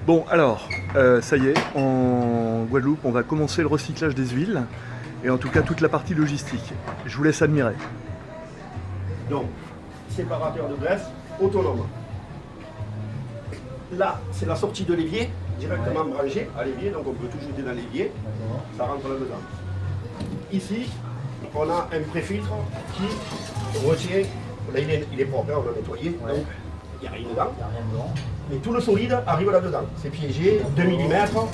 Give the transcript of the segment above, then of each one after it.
Bon, alors, ça y est, en Guadeloupe, on va commencer le recyclage des huiles, et en tout cas toute la partie logistique. Je vous laisse admirer. Donc, séparateur de graisse autonome. Là, c'est la sortie de l'évier, directement branchée à l'évier, donc on peut tout jeter dans l'évier, ça rentre là-dedans. Ici, on a un préfiltre qui retient, là il est propre, hein, on l'a nettoyé, donc il n'y a rien dedans. Et tout le solide arrive là-dedans. C'est piégé, 2 mm,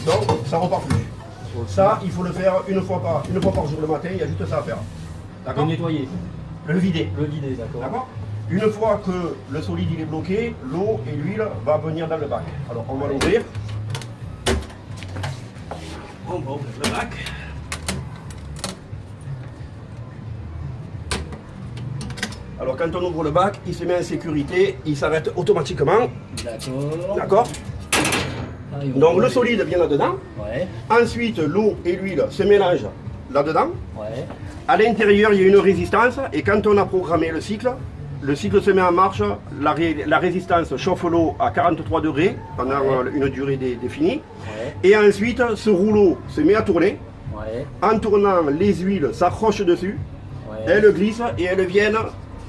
donc ça repart plus. Ça, il faut le faire une fois par jour le matin, il y a juste ça à faire. D'accord ? Le nettoyer. Le vider. Le vider, d'accord. D'accord ? Une fois que le solide il est bloqué, l'eau et l'huile vont venir dans le bac. Alors on va l'ouvrir. On va ouvrir le bac. Alors quand on ouvre le bac, il se met en sécurité, il s'arrête automatiquement. D'accord. D'accord ? Donc le solide vient là-dedans. Ouais. Ensuite, l'eau et l'huile se mélangent là-dedans. Ouais. À l'intérieur, il y a une résistance et quand on a programmé le cycle se met en marche, la résistance chauffe l'eau à 43 degrés pendant une durée définie. Ouais. Et ensuite, ce rouleau se met à tourner. Ouais. En tournant, les huiles s'accrochent dessus, Ouais. elles glissent et elles viennent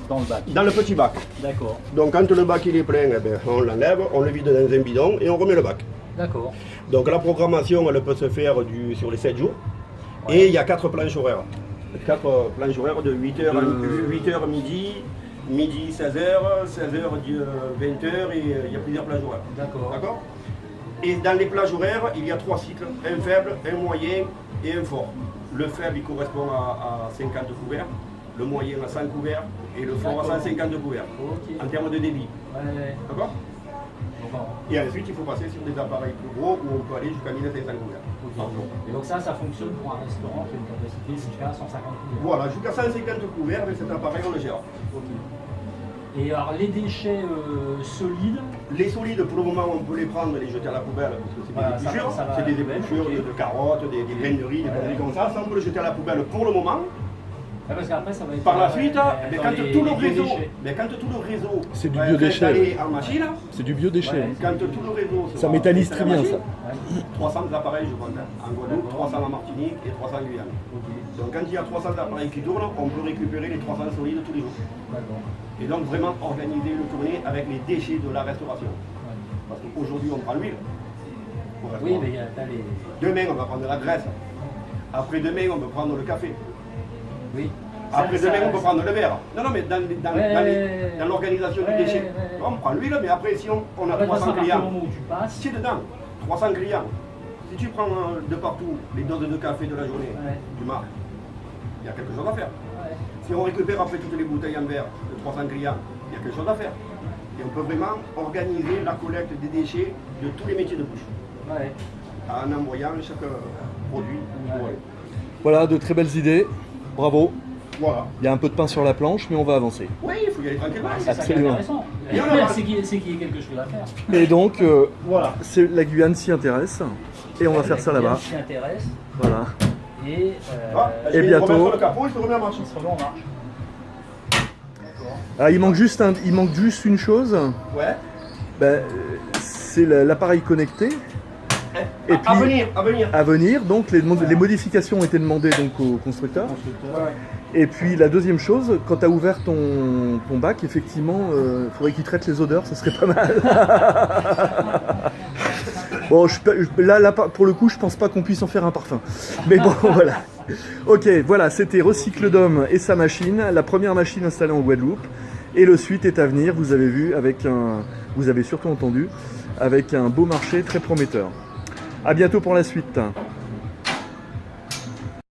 Dans le bac. dans le petit bac. D'accord. Donc quand le bac il est plein, eh bien, on l'enlève, on le vide dans un bidon et on remet le bac. D'accord. Donc la programmation, elle peut se faire sur les 7 jours. Ouais. Et il y a 4 planches horaires. 4 planches horaires de 8h midi, midi 16h, 16h 20h et il y a plusieurs plages horaires. D'accord. D'accord ? Et dans les plages horaires, il y a 3 cycles, un faible, un moyen et un fort. Le faible il correspond à 50 couverts, le moyen à 100 couverts et le fort à 150 couverts Ok. en termes de débit. Ouais. D'accord ? Bon. Et ensuite il faut passer sur des appareils plus gros où on peut aller jusqu'à 1500 couverts. Ok. par jour. Et donc ça fonctionne pour un restaurant qui a une capacité jusqu'à 150 couverts. Voilà, jusqu'à 150 couverts avec cet appareil on le gère. Ok. Et alors les déchets solides, Les solides, pour le moment, on peut les prendre et les jeter à la poubelle parce que c'est Voilà, des ça épluchures, va c'est des à la poubelle, épluchures ok. de carottes, des graines de riz, des conneries comme ça. Ça, on peut le jeter à la poubelle pour le moment. parce qu'après ça va être Par la suite, mais dans quand les tout le réseau, biodéchets. mais quand tout le réseau C'est du va être biodéchet, installé en machine, C'est du biodéchet. Ouais. quand tout le réseau Ça sera métallise installé très en bien, machine, Ouais. 300 appareils, je compte, en Guadeloupe, D'accord. 300 en Martinique et 300 en Guyane. Ok. Donc quand il y a 300 appareils qui tournent, on peut récupérer les 300 solides tous les jours. D'accord. Et donc vraiment organiser le tournée avec les déchets de la restauration. Ouais. Parce qu'aujourd'hui on prend l'huile. au Oui, restaurant. mais il y a t'as les. Demain on va prendre la graisse. Après demain on peut prendre le café. Oui. Après Ça- demain ça- on peut prendre le verre. Non, non, mais dans l'organisation Ouais, du déchet. ouais. On prend l'huile, mais après si on a Après, de toute 300 façon, à partir du clients, moment où tu passes. c'est dedans. 300 clients. Si tu prends de partout les doses de café de la journée, Ouais. du marc, il y a quelque chose à faire. Ouais. Si on récupère après toutes les bouteilles en verre de 300 clients, il y a quelque chose à faire. Et on peut vraiment organiser la collecte des déchets de tous les métiers de bouche, Ouais. en envoyant chaque produit où il doit aller. Voilà, de très belles idées. Bravo. Voilà. Il y a un peu de pain sur la planche, mais on va avancer. Oui, il faut y aller tranquillement. C'est ça qui est Absolument. intéressant. Et on avance. C'est qu'il y ait quelque chose à faire. Et donc, Voilà. la Guyane s'y intéresse. Et on va faire ça là-bas. Qui intéresse. Voilà. Et, Ah, Et je vais bientôt. remettre le capot et je te remets en marche. on se remet en marche. D'accord. Ah, il manque juste une chose. Ouais. Ben, c'est l'appareil connecté. Et à puis- venir, à venir. À venir, donc les modifications ont été demandées donc au constructeur. Ouais. Et puis la deuxième chose, quand tu as ouvert ton bac, effectivement, il faudrait qu'il traite les odeurs, ça serait pas mal. Bon, là, pour le coup, je pense pas qu'on puisse en faire un parfum. Mais bon, voilà. Ok, voilà, c'était Recycle d'Homme et sa machine, la première machine installée en Guadeloupe. Et le suite est à venir, vous avez vu, vous avez surtout entendu, avec un beau marché très prometteur. À bientôt pour la suite.